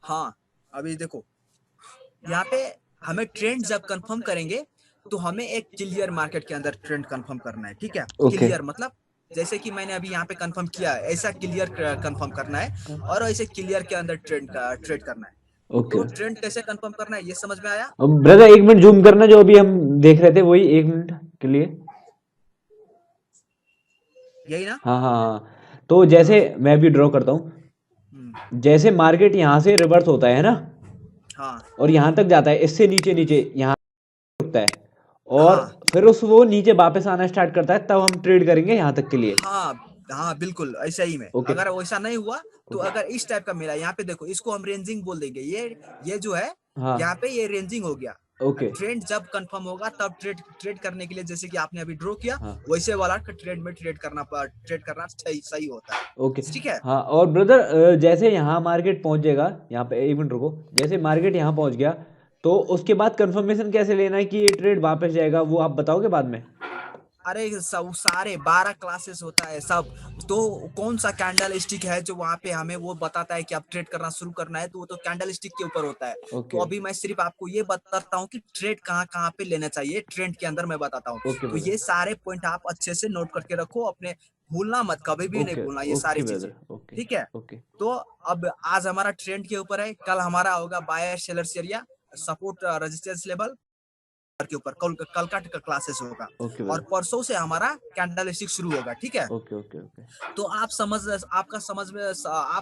हाँ, अभी देखो यहाँ पे हमें ट्रेंड जब कंफर्म करेंगे तो हमें एक क्लियर मार्केट के अंदर ट्रेंड कंफर्म करना है, ठीक है। ओके। क्लियर मतलब जैसे कि मैंने अभी यहाँ पे कंफर्म किया है, ऐसा क्लियर कंफर्म करना है और ऐसे क्लियर के अंदर ट्रेड करना है। ओके। तो ट्रेंड कैसे कंफर्म करना है ये समझ में आया? अब ब्रदर एक मिनट जूम करना, जो अभी हम देख रहे थे वही, एक मिनट के लिए। यही ना? हाँ हाँ हाँ, तो जैसे हाँ। मैं भी ड्रॉ करता हूँ। हम्म। जैसे मार्केट यहाँ से रिवर्स होता है ना, हाँ और यहाँ तक जाता है, इससे नीचे नीचे यहाँ रुकता है, और हाँ फिर उस वो नीचे वापस आना स्टार्ट करता है, तब हम ट्रेड करेंगे यहाँ तक के लिए। हाँ हाँ, बिल्कुल ऐसा ही में। ओके। अगर वैसा नहीं हुआ तो ओके। अगर इस टाइप का मिला, यहाँ पे देखो इसको हम रेंजिंग बोल देंगे। ये जो है हाँ। यहाँ पे ये रेंजिंग हो गया। ओके। ट्रेंड जब कंफर्म होगा तब ट्रेड ट्रेड करने के लिए, जैसे कि आपने अभी ड्रॉ किया हाँ। वैसे वाला ट्रेड में ट्रेड करना सही सही होता है। ओके। ठीक है। हाँ, और ब्रदर जैसे यहाँ मार्केट पहुँच जाएगा, यहाँ पे एक मिनट रुको, जैसे मार्केट यहाँ पहुँच गया, तो उसके बाद कंफर्मेशन कैसे लेना है कि ये ट्रेड वापस जाएगा, वो आप बताओगे बाद में। अरे सब सारे 12 क्लासेस होता है सब। तो कौन सा कैंडल स्टिक है जो वहां पे हमें वो बताता है कि आप ट्रेड करना शुरू करना है, तो वो तो कैंडल स्टिक के ऊपर होता है। तो ओके। अभी मैं सिर्फ आपको ये बताता हूँ कि ट्रेड कहाँ कहाँ पे लेना चाहिए, ट्रेंड के अंदर मैं बताता हूँ। ओके तो ब्रदर। ये सारे पॉइंट आप अच्छे से नोट करके रखो अपने, भूलना मत, कभी भी नहीं ओके। भूलना ये सारी ओके चीजें। ब्रदर। ओके। ठीक है। ओके। तो अब आज हमारा ट्रेंड के ऊपर है, कल हमारा होगा buyer sellers area, support resistance level के ऊपर कल का क्लासेस होगा। ओके और ब्रदर। परसों से हमारा कैंडल स्टिक शुरू होगा, ठीक है। ओके। ओके। ओके। तो आप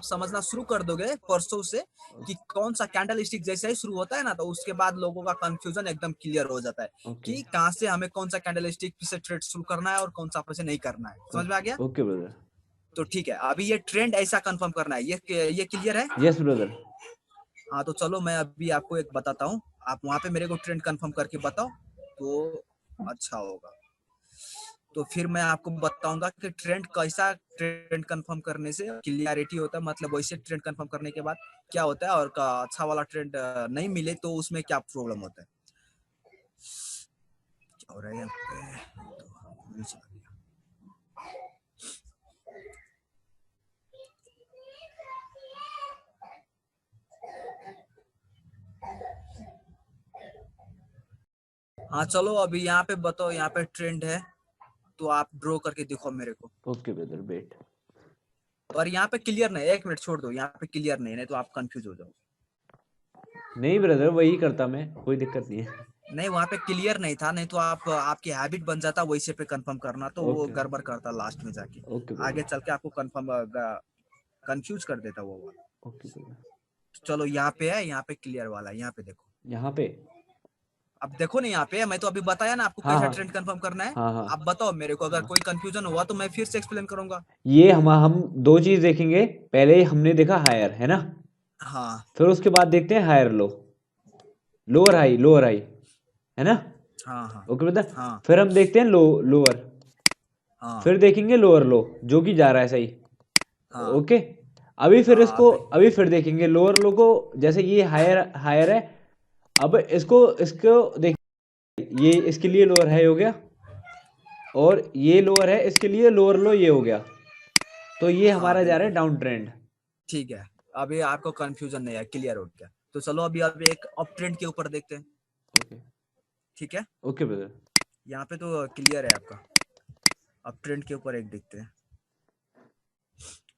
समझना शुरू कर दोगे परसों से कि कौन सा कैंडल स्टिक जैसे ही शुरू होता है ना, तो उसके बाद लोगों का कंफ्यूजन एकदम क्लियर हो जाता है ओके। कि कहाँ से हमें कौन सा कैंडल स्टिक से ट्रेड शुरू करना है और कौन सा से नहीं करना है। समझ में आ गया? Okay brother. तो ठीक है, अभी ये ट्रेंड ऐसा कंफर्म करना है, ये क्लियर है। Yes brother. हाँ, तो चलो मैं अभी आपको एक बताता हूँ, आप वहां पे मेरे को ट्रेंड कंफर्म करके बताओ तो अच्छा होगा। तो फिर मैं आपको बताऊंगा कि ट्रेंड कंफर्म करने से क्लियरिटी होता है, मतलब वैसे ट्रेंड कंफर्म करने के बाद क्या होता है, और का अच्छा वाला ट्रेंड नहीं मिले तो उसमें क्या प्रॉब्लम होता है। क्या हो रहा है यहाँ पे? तो नीचे लग गया। हाँ चलो, अभी यहाँ पे बताओ, यहाँ पे ट्रेंड है तो आप ड्रॉ करके दिखो मेरे को। Okay brother, wait. और यहाँ पे क्लियर नहीं, एक मिनट छोड़ दो, यहाँ पे क्लियर नहीं तो आप कंफ्यूज हो जाओ। नहीं ब्रदर, वही करता मैं, कोई दिक्कत नहीं है। नहीं, वहां पे क्लियर नहीं था, नहीं तो आप आपकी हैबिट बन जाता वैसे पे कंफर्म करना, तो वो ओके। गड़बड़ करता लास्ट में जाके, ओके आगे ब्रदर। चल के आपको कंफर्म कंफ्यूज कर देता वो वाला। Okay brother. चलो यहाँ पे है, यहाँ पे क्लियर वाला है, यहाँ पे देखो। यहाँ पे। अब देखो ना, यहाँ पे मैं तो अभी बताया ना आपको हाँ कैसा हाँ। ट्रेंड कंफर्म करना है। हाँ हाँ। आप बताओ मेरे को, अगर हाँ, कोई कंफ्यूजन हुआ तो मैं फिर से एक्सप्लेन करूंगा। ये हम दो चीज देखेंगे। पहले हमने देखा हायर, है ना, हाँ फिर उसके बाद देखते हैं higher low, lower high, lower high, है ना। हाँ हाँ ओके ब्रदर। हाँ फिर हम देखते हैं लो, लोअर, हाँ फिर देखेंगे लोअर लो, जो कि जा रहा है सही। हाँ ओके। अभी फिर हाँ। इसको, अभी फिर देखेंगे लोअर लो को, जैसे ये हायर हायर है, अब इसको इसको देख, ये इसके लिए लोअर हाई हो गया, और ये लोअर है इसके लिए लोअर लो ये हो गया, तो ये हाँ हमारा जा रहा है बिल्कुल डाउन ट्रेंड। ठीक है। अभी आपको कंफ्यूजन नहीं है, क्लियर हो गया। तो चलो अभी एक अप ट्रेंड के ऊपर देखते हैं। ओके। ठीक है, ओके ब्रदर। यहाँ पे तो क्लियर है आपका। अब ट्रेंड के ऊपर एक देखते हैं।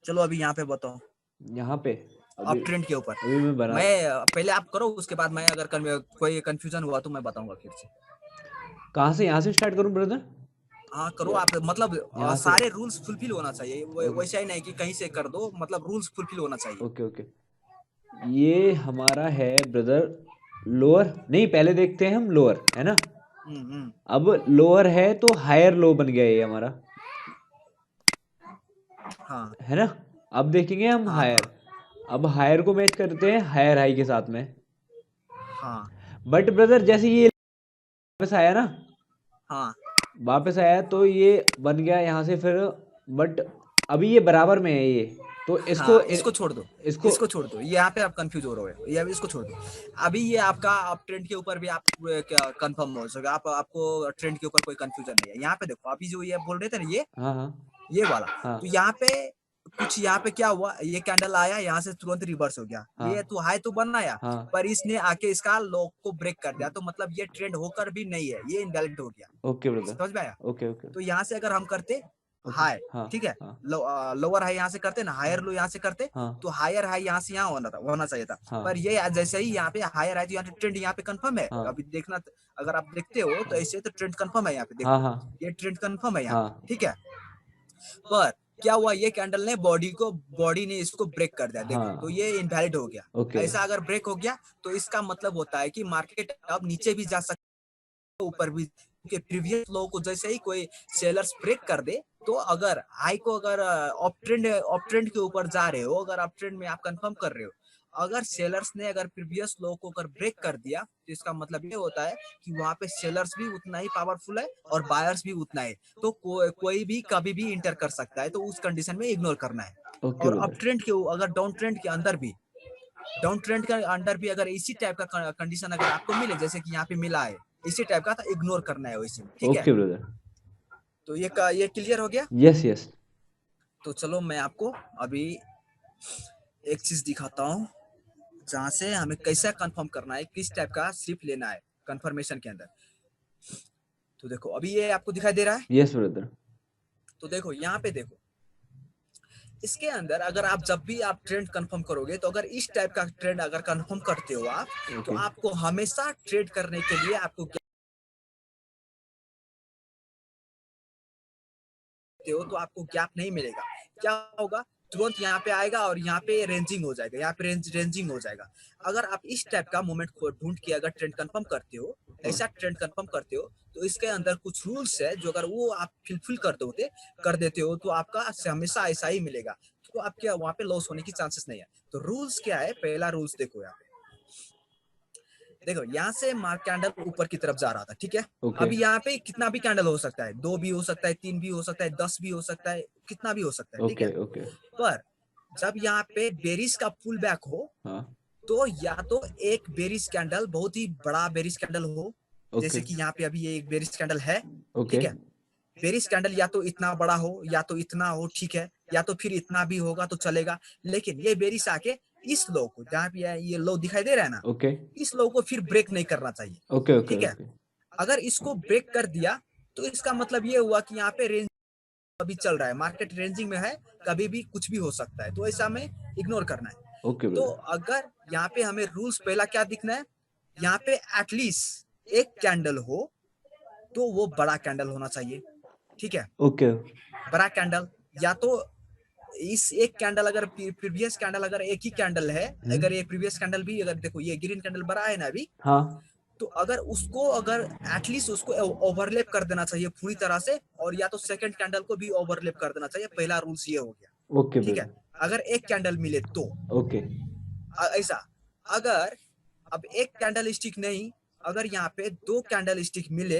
चलो अभी यहाँ पे बताओ, यहाँ पे अब अभी, ट्रेंड के ऊपर। अभी मैं बना, मैं पहले आप करो, उसके बाद मैं अगर कोई कंफ्यूजन हुआ तो मैं बताऊंगा फिर से। कहाँ से, यहाँ से स्टार्ट करूँ ब्रदर, हाँ करो या आप, मतलब यहाँ से। सारे रूल्स फुलफिल होना चाहिए, ओके। वैसा ही नहीं कि कहीं से कर दो, मतलब रूल्स फुलफिल होना चाहिए। ओके। ओके। ये हमारा है ब्रदर लोअर, नहीं पहले देखते हैं हम लोअर, है ना। हम्म। अब लोअर है तो हायर लो बन गया ये हमारा, हाँ है ना। अब देखेंगे हम हाँ हायर, हाँ अब हायर को मैच करते हैं हायर हाई के साथ में। हाँ बट ब्रदर जैसे ये वापस आया ना, हाँ वापस आया तो ये बन गया यहाँ से फिर, बट अभी ये बराबर में है ये, तो इसको हाँ। इसको छोड़ दो, इसको। इसको छोड़ दो, ये यहाँ पे आप कंफ्यूज हो रहे हो, ये अभी इसको छोड़ दो। अभी ये आपका आप ट्रेंड के ऊपर भी आप क्या कंफर्म हो सके, आप आपको ट्रेंड के ऊपर कोई कंफ्यूजन नहीं है। यहाँ पे देखो, अभी जो ये बोल रहे थे ना, हाँ हाँ ये वाला, हाँ। तो यहाँ पे कुछ यहाँ पे क्या हुआ, ये कैंडल आया यहाँ से तुरंत रिवर्स हो गया, हाँ ये तो हाई तो बनाया हाँ पर इसने आके इसका लो को ब्रेक कर दिया, तो मतलब ये ट्रेंड होकर भी नहीं है, ये इनवैलिड हो गया। ओके ब्रदर, समझ में आया? ओके ओके तो यहाँ से अगर हम करते ओके, हाई, हाँ ठीक है, हाँ लोअर हाई यहाँ से करते ना, हायर लो यहाँ से करते, हाँ तो हायर हाई यहाँ से यहाँ होना चाहिए था। हाँ पर ये जैसे ही यहाँ पे हायर हाई, तो यहाँ ट्रेंड यहाँ पे कंफर्म है, हाँ अभी देखना, अगर आप देखते हो तो ऐसे तो ट्रेंड कंफर्म है यहाँ पे, हाँ देखो हाँ ये ट्रेंड कंफर्म है यहाँ पे, हाँ ठीक है। पर क्या हुआ, ये कैंडल ने बॉडी ने इसको ब्रेक कर दिया, देखो तो हाँ ये इनवैलिड हो गया। ओके ऐसा अगर ब्रेक हो गया तो इसका मतलब होता है कि मार्केट अब नीचे भी जा सकता है, ऊपर भी, क्योंकि प्रीवियस लो को जैसे ही कोई सेलर्स ब्रेक कर दे, तो अगर हाई को अगर अप ट्रेंड के ऊपर जा रहे हो, अगर अप ट्रेंड में आप कंफर्म कर रहे हो, अगर सेलर्स ने अगर प्रीवियस लो को अगर ब्रेक कर दिया, तो इसका मतलब ये होता है कि वहां पे सेलर्स भी उतना ही पावरफुल है और बायर्स भी उतना है, तो कोई भी कभी भी इंटर कर सकता है, तो उस कंडीशन में इग्नोर करना है। ओके और अप ब्रदर, ट्रेंड के अगर डाउन ट्रेंड के अंदर भी, डाउन ट्रेंड के अंदर भी अगर इसी टाइप का कंडीशन अगर आपको मिले, जैसे कि यहाँ पे मिला है इसी टाइप का, तो इग्नोर करना है वैसे में, ठीक है। ओके ब्रदर, तो ये क्लियर हो गया। यस यस, तो चलो मैं आपको अभी एक चीज दिखाता हूँ, जहाँ से हमें कैसे कंफर्म करना है, किस टाइप का स्लिप लेना है कंफर्मेशन के अंदर। तो देखो अभी ये आपको दिखाई दे रहा है, यस ब्रदर, तो देखो यहाँ पे देखो, इसके अंदर अगर आप जब भी आप ट्रेंड कंफर्म करोगे, तो अगर इस टाइप का ट्रेंड अगर कंफर्म करते हो आप, तो ओके आपको हमेशा ट्रेड करने के लिए आपको हो तो आपको गैप नहीं मिलेगा। क्या होगा, तुरंत यहाँ पे आएगा और यहाँ पे रेंजिंग हो जाएगा, यहाँ पे रेंजिंग हो जाएगा। अगर आप इस टाइप का मोमेंट को ढूंढ के अगर ट्रेंड कंफर्म करते हो, ऐसा ट्रेंड कंफर्म करते हो, तो इसके अंदर कुछ रूल्स है, जो अगर वो आप फिलफिल कर देते हो, तो आपका हमेशा ऐसा ही मिलेगा, तो आपके वहाँ पे लॉस होने की चांसेस नहीं है। तो रूल्स क्या है, पहला रूल्स देखो यहाँ पे, देखो यहाँ से मार्क कैंडल ऊपर की तरफ जा रहा था, ठीक है। ओके अभी यहाँ पे कितना भी कैंडल हो सकता है, 2 भी हो सकता है, 3 भी हो सकता है, 10 भी हो सकता है, कितना भी हो सकता है, ठीक है। ओके ओके, पर जब यहाँ पे बेरिश का पुल बैक हो, हाँ तो या तो एक बेरिश कैंडल, बहुत ही बड़ा बेरिश कैंडल हो, ओके जैसे कि यहाँ पे अभी ये एक बेरिश कैंडल है, ओके ठीक है। बेरिश कैंडल या तो इतना बड़ा हो या तो इतना हो, ठीक है, या तो फिर इतना भी होगा तो चलेगा, लेकिन ये बेरिश आके इस लो को, जहाँ पे ये लो दिखाई दे रहा है ना, ओके इस लो को फिर ब्रेक नहीं करना चाहिए, ओके ओके ठीक है। ओके अगर इसको ब्रेक कर दिया, तो इसका मतलब ये हुआ कि यहाँ पे रेंज अभी चल रहा है, मार्केट रेंजिंग में है, कभी भी कुछ भी हो सकता है, तो ऐसा हमें इग्नोर करना है। ओके तो ब्रदर, अगर यहाँ पे हमें रूल्स पहला क्या दिखना है, यहाँ पे एटलीस्ट एक कैंडल हो, तो वो बड़ा कैंडल होना चाहिए, ठीक है। ओके बड़ा कैंडल, या तो इस एक कैंडल, अगर प्रीवियस कैंडल अगर एक ही कैंडल है, अगर ये प्रीवियस कैंडल भी, अगर देखो ये ग्रीन कैंडल बड़ा है ना अभी, हाँ तो अगर उसको अगर एटलीस्ट उसको ओवरलैप कर देना चाहिए पूरी तरह से, और या तो सेकंड कैंडल को भी ओवरलैप कर देना चाहिए, पहला रूल्स ये हो गया, ओके ठीक है। ब्रदर, अगर एक कैंडल मिले तो ओके ऐसा, अगर अब एक कैंडल स्टिक नहीं, अगर यहाँ पे 2 कैंडल स्टिक मिले,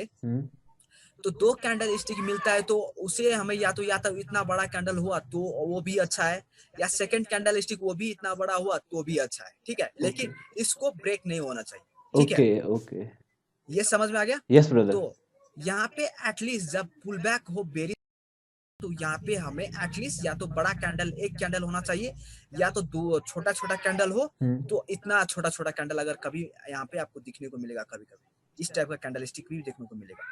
तो 2 कैंडल स्टिक मिलता है, तो उसे हमें या तो इतना बड़ा कैंडल हुआ तो वो भी अच्छा है, या सेकंड कैंडल स्टिक वो भी इतना बड़ा हुआ तो भी अच्छा है, ठीक है, ओके लेकिन इसको ब्रेक नहीं होना चाहिए, ठीक है। ओके ओके, ये समझ में आ गया। यस ब्रदर, तो यहाँ पे एटलीस्ट जब पुल बैक हो बेरी, तो यहाँ पे हमें एटलीस्ट या तो बड़ा कैंडल एक कैंडल होना चाहिए, या तो दो छोटा छोटा कैंडल हो, तो इतना छोटा छोटा कैंडल अगर कभी यहाँ पे आपको दिखने को मिलेगा, कभी कभी इस टाइप का कैंडल स्टिक भी देखने को मिलेगा।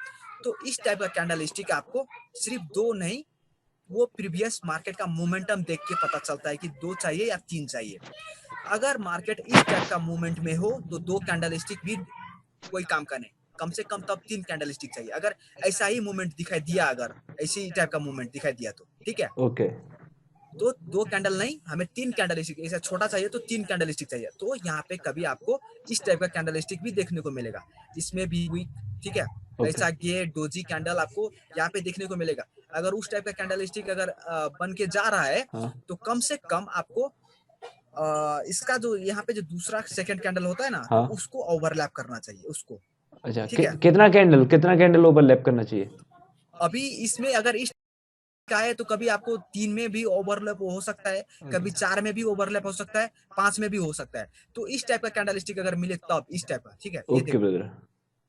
तो इस टाइप का कैंडल स्टिक आपको सिर्फ 2 नहीं, वो प्रीवियस मार्केट का मोमेंटम देख के पता चलता है कि 2 चाहिए या 3 चाहिए। अगर मार्केट इस टाइप का मूवमेंट में हो, तो 2 कैंडल स्टिक भी कोई काम का नहीं, कम से कम तब 3 कैंडल स्टिक चाहिए। अगर ऐसा ही मूवमेंट दिखाई दिया, अगर ऐसी टाइप का मूवमेंट दिखाई दिया, तो ठीक है, ओके तो 2 कैंडल नहीं, हमें 3 कैंडल स्टिक, ऐसा छोटा चाहिए तो 3 कैंडल स्टिक चाहिए। तो यहाँ पे कभी आपको इस टाइप का कैंडल स्टिक भी देखने को मिलेगा, इसमें भी हुई, ठीक है। ओके ऐसा ये डोजी कैंडल आपको यहाँ पे देखने को मिलेगा। अगर उस टाइप का कैंडल स्टिक अगर बन के जा रहा है, हाँ तो कम से कम आपको इसका जो यहाँ पे जो दूसरा सेकंड कैंडल होता है ना, तो हाँ, उसको ओवरलैप करना चाहिए उसको, अच्छा ठीक है। कितना कैंडल ओवरलैप करना चाहिए? अभी इसमें अगर इस का है, तो कभी आपको 3 में भी ओवरलैप हो सकता है, कभी 4 में भी ओवरलैप हो सकता है, 5 में भी हो सकता है। तो इस टाइप का कैंडल स्टिक अगर मिले तब, इस टाइप का, ठीक है, ये ओके देखो ब्रदर,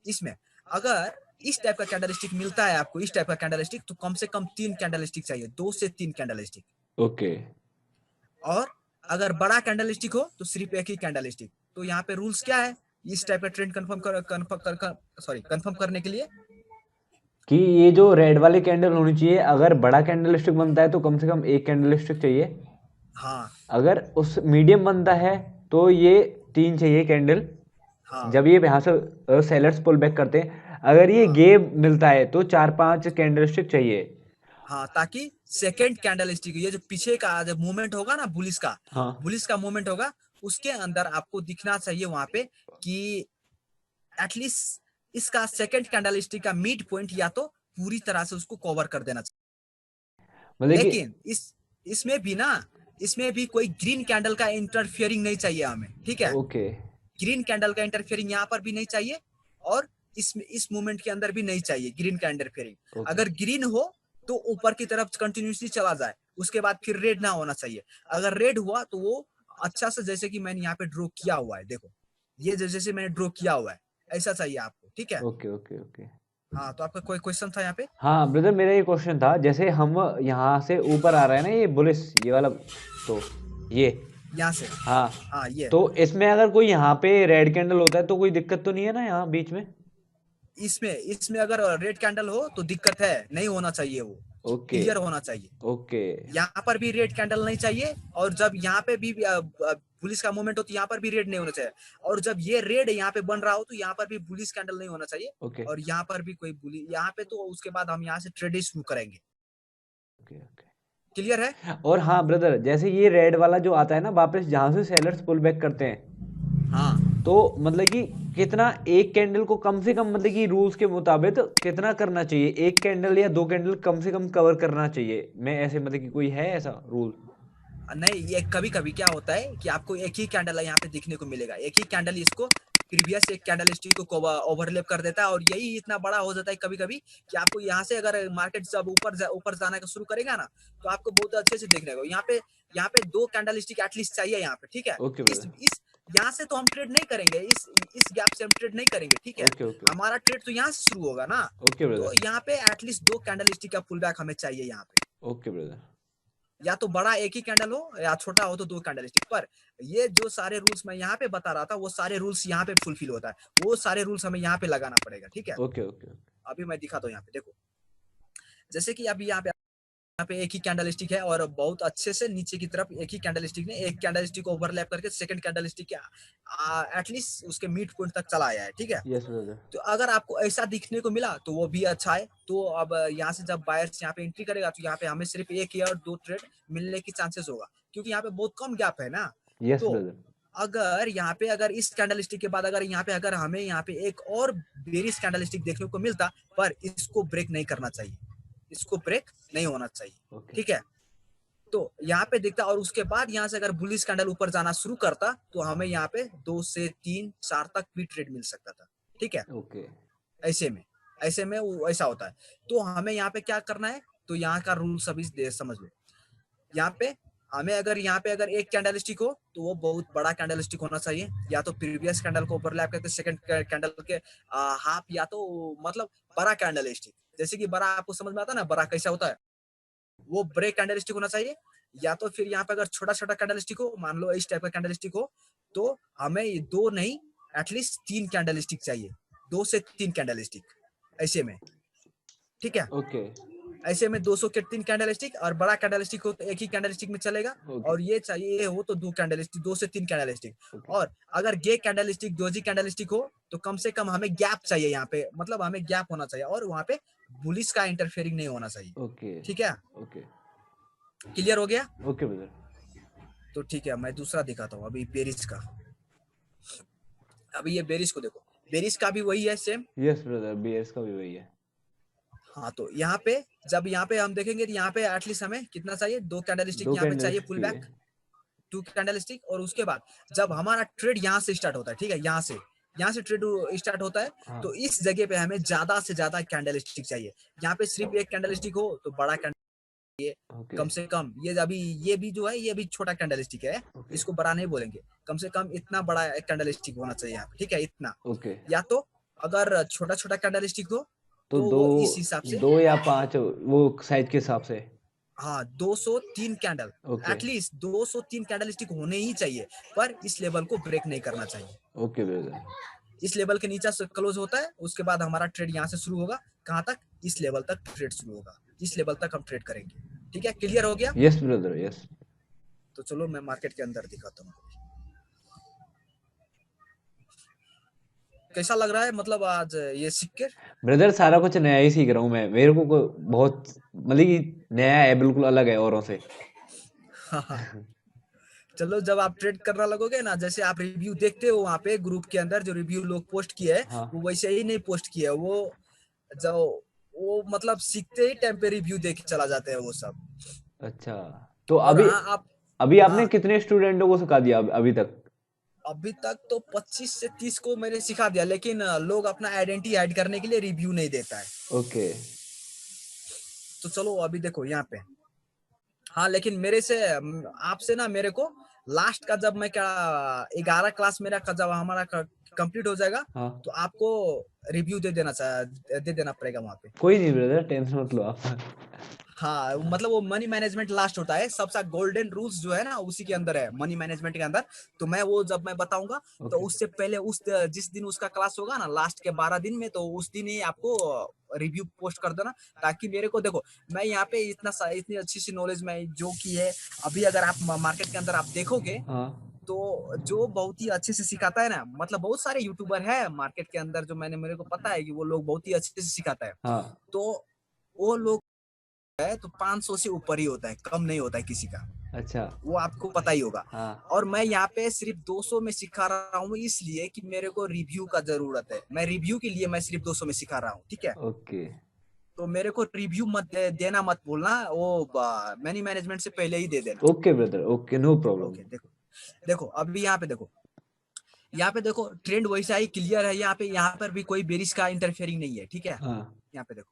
इसमें अगर इस टाइप का कैंडल स्टिक मिलता है आपको, इस टाइप का कैंडल स्टिक, तो कम से कम 3 कैंडल स्टिक चाहिए, 2 से 3 कैंडल स्टिक, ओके और अगर बड़ा कैंडलस्टिक हो तो सिर्फ एक ही कैंडलस्टिक। तो यहाँ पे रूल्स क्या है इस टाइप का ट्रेंड कंफर्म करने के लिए? कि ये जो रेड वाली कैंडल होनी चाहिए, अगर बड़ा कैंडल स्टिक बनता है तो कम से कम एक कैंडल स्टिक चाहिए। हाँ अगर उस मीडियम बनता है तो ये 3 चाहिए कैंडल। हाँ जब ये यहाँ से सेलर्स पुल बैक करते हैं, अगर ये हाँ गेप मिलता है तो 4-5 कैंडल स्टिक चाहिए। हाँ, ताकि सेकेंड कैंडलस्टिक ये जो पीछे का जब मूवमेंट होगा ना हाँ बुलिस का मूवमेंट होगा, उसके अंदर आपको दिखना चाहिए वहां पे कि एटलीस्ट इसका सेकेंड कैंडलस्टिक का मिड पॉइंट या तो पूरी तरह से उसको कवर कर देना चाहिए। मतलब कि लेकिन इसमें भी कोई ग्रीन कैंडल का इंटरफियरिंग नहीं चाहिए हमें, ठीक है? ओके ग्रीन कैंडल का इंटरफियरिंग यहाँ पर भी नहीं चाहिए और इस मूवमेंट के अंदर भी नहीं चाहिए ग्रीन का इंटरफियरिंग। ओके अगर ग्रीन हो तो ऊपर की तरफ कंटिन्यूसली चला जाए, उसके बाद फिर रेड ना होना चाहिए। अगर रेड हुआ तो वो अच्छा से, जैसे कि मैंने यहाँ पे ड्रॉ किया हुआ है, देखो ये जैसे मैंने ड्रॉ किया हुआ है ऐसा चाहिए आपको, ठीक है? Okay okay okay. हाँ, तो आपका कोई क्वेश्चन था यहाँ पे? हाँ ब्रदर, मेरा ये क्वेश्चन था, जैसे हम यहाँ से ऊपर आ रहे हैं ना, ये बुलिस ये वाला, तो ये यहाँ से, हाँ, हाँ ये तो इसमें अगर कोई यहाँ पे रेड कैंडल होता है तो कोई दिक्कत तो नहीं है ना यहाँ बीच में? इसमें अगर रेड कैंडल हो तो दिक्कत है, नहीं होना चाहिए, वो ओके क्लियर होना चाहिए। ओके यहाँ पर भी रेड कैंडल नहीं चाहिए और जब यहाँ पे भी पुलिस का मूवमेंट हो तो यहाँ पर भी रेड नहीं होना चाहिए। और जब ये रेड यहाँ पे बन रहा हो तो यहाँ पर भी पुलिस कैंडल नहीं होना चाहिए। ओके और यहाँ पर भी कोई पुलिस यहाँ पे, तो उसके बाद हम यहाँ से ट्रेड शुरू करेंगे। Okay okay. क्लियर है? और हाँ ब्रदर, जैसे ये रेड वाला जो आता है ना वापस, जहाँ से सेलर्स पुल बैक करते हैं, हाँ, तो मतलब कि कितना एक कैंडल को कम से कम, मतलब कि रूल्स के मुताबिक कितना करना चाहिए, एक कैंडल या 2 कैंडल कम से कम कवर करना चाहिए? मैं ऐसे मतलब कि कोई है ऐसा रूल? नहीं, ये कभी कभी क्या होता है कि आपको एक ही कैंडल यहाँ पे दिखने को मिलेगा, एक ही कैंडल इसको प्रीवियस एक कैंडल स्टिक को ओवरलैप कर देता है और यही इतना बड़ा हो जाता है कभी कभी कि आपको यहाँ से अगर मार्केट जब ऊपर जाना का शुरू करेगा ना तो आपको बहुत अच्छे से देखने को यहाँ पे 2 कैंडल स्टिक एटलीस्ट चाहिए यहाँ पे, ठीक है? ओके इस ब्रदर। इस यहाँ से तो हम ट्रेड नहीं करेंगे, इस गैप से हम ट्रेड नहीं करेंगे, ठीक है? ओके ओके हमारा ट्रेड तो यहाँ से शुरू होगा ना। ओके तो ब्रदर। यहाँ पे एटलीस्ट 2 कैंडल स्टिक का पुल बैक हमें चाहिए यहाँ पे। Okay brother. या तो बड़ा एक ही कैंडल हो या छोटा हो तो 2 कैंडल स्टिक। पर ये जो सारे रूल्स मैं यहाँ पे बता रहा था वो सारे रूल्स यहाँ पे फुलफिल होता है, वो सारे रूल्स हमें यहाँ पे लगाना पड़ेगा, ठीक है? Okay okay okay. अभी मैं दिखाता हूँ यहाँ पे, देखो जैसे कि अभी यहाँ पे एक ही कैंडल स्टिक है और बहुत अच्छे से नीचे की तरफ एक ही कैंडल स्टिक ने एक कैंडल स्टिक को ओवरलैप करके सेकंड कैंडल स्टिक के एटलीस्ट उसके मिड पॉइंट तक चला आया है, ठीक है? Yes brother. तो अगर आपको ऐसा दिखने को मिला तो वो भी अच्छा है। तो अब यहाँ से जब बायर्स यहाँ पे एंट्री करेगा तो यहाँ पे हमें सिर्फ 1 या 2 ट्रेड मिलने की चांसेस होगा, क्योंकि यहाँ पे बहुत कम गैप है ना। यस तो ब्रदर। अगर यहाँ पे अगर इस कैंडल स्टिक के बाद अगर हमें यहाँ पे एक और बेरिश कैंडल स्टिक देखने को मिलता, पर इसको ब्रेक नहीं करना चाहिए, इसको ब्रेक नहीं होना चाहिए, ओके ठीक है? तो यहाँ पे दिखता और उसके बाद यहाँ से अगर बुलिश कैंडल ऊपर जाना शुरू करता तो हमें यहाँ पे 2 से 3 4 तक भी ट्रेड मिल सकता था, ठीक है? ओके ऐसे में वो ऐसा होता है। तो हमें यहाँ पे क्या करना है, तो यहाँ का रूल सभी समझ लो। यहाँ पे यहाँ पे अगर एक कैंडल स्टिक हो तो वो बहुत बड़ा कैंडल स्टिक होना चाहिए, या तो प्रीवियस कैंडल को ओवरलैप करके सेकंड कैंडल के हाफ, या तो मतलब बड़ा कैंडल स्टिक। जैसे कि बड़ा आपको समझ में आता है ना, बड़ा कैसा होता है, वो ब्रेक कैंडल स्टिक होना चाहिए। या तो फिर यहाँ पे अगर छोटा छोटा कैंडल स्टिक हो, मान लो इस टाइप का कैंडल स्टिक हो, तो हमें 2 नहीं एटलीस्ट 3 कैंडल स्टिक चाहिए, 2 से 3 कैंडल स्टिक ऐसे में, ठीक है? ओके ऐसे में 200 के 3 कैंडल स्टिक और बड़ा कैंडल स्टिक हो तो एक ही कैंडल स्टिक में चलेगा। ओके और ये चाहिए हो तो 2 कैंडल स्टिक, 2 से 3 कैंडल स्टिक। ओके और अगर गे candle stick, doji candle stick हो तो कम से कम हमें गैप चाहिए यहाँ पे, मतलब हमें गैप होना चाहिए और वहां पे बुलिस का इंटरफेयरिंग नहीं होना चाहिए, ओके ठीक है? ओके क्लियर हो गया? Okay brother. तो ठीक है, मैं दूसरा दिखाता हूँ अभी बेरिस का। अभी ये बेरिस को देखो, बेरिस का भी वही है सेम। यस ब्रदर, बीएस का भी वही है। हाँ, तो यहाँ पे जब यहाँ पे हम देखेंगे तो यहाँ पे एटलीस्ट हमें कितना चाहिए, 2 कैंडल स्टिक 2 यहाँ पे कैंडल चाहिए पुल बैक, 2 कैंडल स्टिक। और उसके बाद जब हमारा ट्रेड यहाँ से स्टार्ट होता है, ठीक है, यहाँ से ट्रेड स्टार्ट होता है, हाँ तो इस जगह पे हमें ज्यादा से ज्यादा कैंडल स्टिक चाहिए। यहाँ पे सिर्फ एक कैंडल स्टिक हो तो बड़ा कैंडल, ये ओके कम से कम ये भी जो है ये भी छोटा कैंडल स्टिक है, ओके इसको बड़ा नहीं बोलेंगे, कम से कम इतना बड़ा कैंडल स्टिक होना चाहिए यहाँ पे, ठीक है, इतना। ओके। या तो अगर छोटा छोटा कैंडल स्टिक हो तो तो दो वो इस हिसाब से, 2 या 5 वो साइज के हिसाब से। हाँ 203 candle, okay at least 203 candle stick होने ही चाहिए, पर इस लेवल को ब्रेक नहीं करना चाहिए। Okay brother. इस लेवल के नीचे से क्लोज होता है, उसके बाद हमारा ट्रेड यहाँ से शुरू होगा। कहाँ तक? इस लेवल तक ट्रेड शुरू होगा, इस लेवल तक हम ट्रेड करेंगे। ठीक है, क्लियर हो गया? Yes brother yes. तो चलो मैं मार्केट के अंदर दिखाता हूँ। कैसा लग रहा है मतलब आज ये सीख के? ब्रदर सारा कुछ नया ही सीख रहा हूँ मैं, मेरे को बहुत मतलब कि नया है, बिल्कुल अलग है औरों से। चलो जब आप ट्रेड करना लगोगे ना, जैसे आप रिव्यू देखते हो वहाँ पे ग्रुप के अंदर जो रिव्यू लोग पोस्ट किए है, हाँ वो वैसे ही नहीं पोस्ट किए वो, जो वो मतलब सीखते ही टाइम पे रिव्यू देख के चला जाते हैं वो सब। अच्छा, तो और अभी हाँ आप, अभी आपने हाँ कितने स्टूडेंटों को सिखा दिया अभी तक? अभी तक तो 25 से 30 को मैंने सिखा दिया, लेकिन लोग अपना आइडेंटिटी ऐड करने के लिए रिव्यू नहीं देता है। ओके तो चलो अभी देखो यहाँ पे, हाँ लेकिन मेरे से आपसे ना मेरे को लास्ट का जब मैं क्या 11 क्लास मेरा का जब हमारा कंप्लीट हो जाएगा, हाँ तो आपको रिव्यू दे देना पड़ेगा वहाँ पे। कोई नहीं ब्रदर, टेंशन मत लो आप। हाँ मतलब वो मनी मैनेजमेंट लास्ट होता है, सबसे गोल्डन रूल्स जो है ना उसी के अंदर है, मनी मैनेजमेंट के अंदर। तो मैं वो जब मैं बताऊंगा, तो ओके उससे पहले उस जिस दिन उसका क्लास होगा ना लास्ट के 12 दिन में, तो उस दिन ही आपको रिव्यू पोस्ट कर देना। ताकि मेरे को देखो, मैं यहाँ पे इतनी अच्छी सी नॉलेज मैं जो की है, अभी अगर आप मार्केट के अंदर आप देखोगे, हाँ तो जो बहुत ही अच्छे से सिखाता है ना, मतलब बहुत सारे यूट्यूबर है मार्केट के अंदर जो मेरे को पता है कि वो लोग बहुत ही अच्छे से सिखाता है। हाँ तो वो लोग है तो 500 से ऊपर ही होता है, कम नहीं होता है किसी का, अच्छा वो आपको पता ही होगा। हाँ और मैं यहाँ पे सिर्फ 200 में सिखा रहा हूँ, इसलिए कि मेरे को रिव्यू का जरूरत है, मैं रिव्यू के लिए मैं सिर्फ 200 में सिखा रहा हूँ। ठीक है, ओके तो मेरे को रिव्यू देना मत बोलना, वो मनी मैनेजमेंट से पहले ही दे देना। Okay brother okay no problem. Okay देखो, देखो अभी यहाँ पे देखो, यहाँ पे देखो ट्रेंड वैसा ही क्लियर है। यहाँ पे यहाँ पर भी कोई बेरिश का इंटरफेयरिंग नहीं है। ठीक है, हाँ यहाँ पे देखो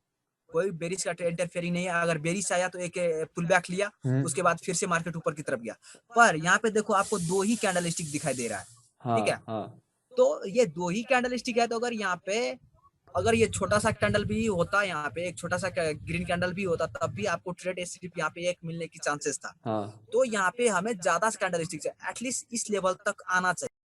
कोई बेरिश का इंटरफेयरिंग नहीं है। अगर बेरिश आया तो एक पुल बैक लिया, उसके बाद फिर से मार्केट ऊपर की तरफ गया। पर यहाँ पे देखो आपको दो ही कैंडल स्टिक दिखाई दे रहा है। ठीक है, हाँ हाँ तो ये दो ही कैंडल स्टिक है, तो अगर यहाँ पे अगर ये छोटा सा कैंडल भी होता, यहाँ पे एक छोटा सा ग्रीन कैंडल भी होता, तब भी आपको ट्रेड सिर्फ यहाँ पे एक मिलने की चांसेस था। हाँ तो यहाँ पे हमें ज्यादा कैंडल स्टिक एटलीस्ट इस लेवल तक आना चाहिए।